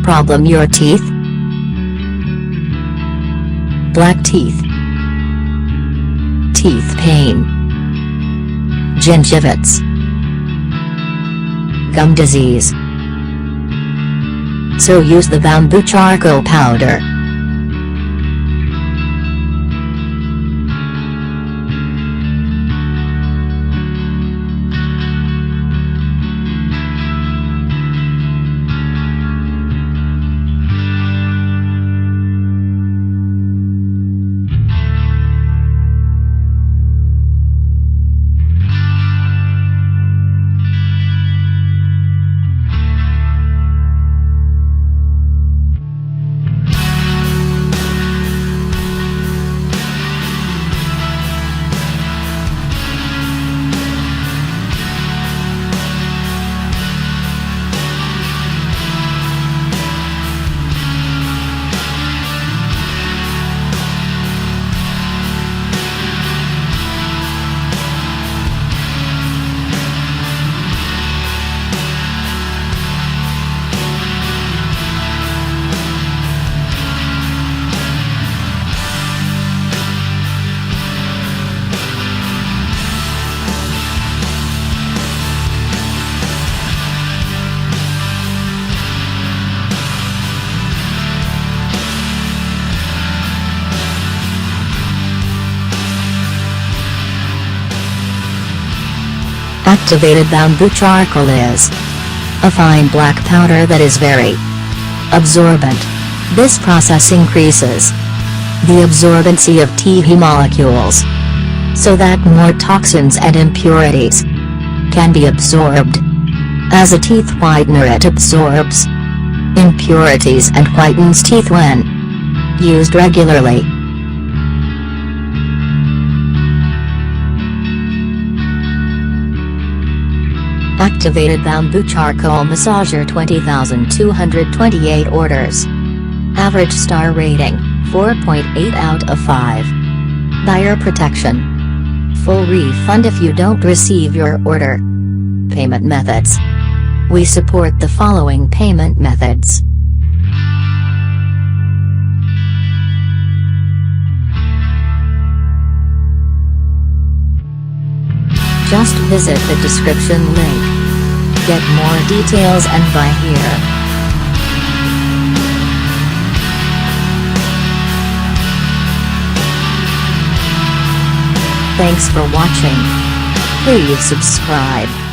problem your teeth? Black teeth, teeth pain, gingivitis, gum disease. So use the bamboo charcoal powder. Activated bamboo charcoal is a fine black powder that is very absorbent. This process increases the absorbency of T molecules, so that more toxins and impurities can be absorbed. As a teeth whitener, it absorbs impurities and whitens teeth when used regularly. Activated bamboo charcoal massager 20,228 orders. Average star rating, 4.8 out of 5. Buyer protection. Full refund if you don't receive your order. Payment methods. We support the following payment methods. Just visit the description link. Get more details and buy here. Thanks for watching. Please subscribe.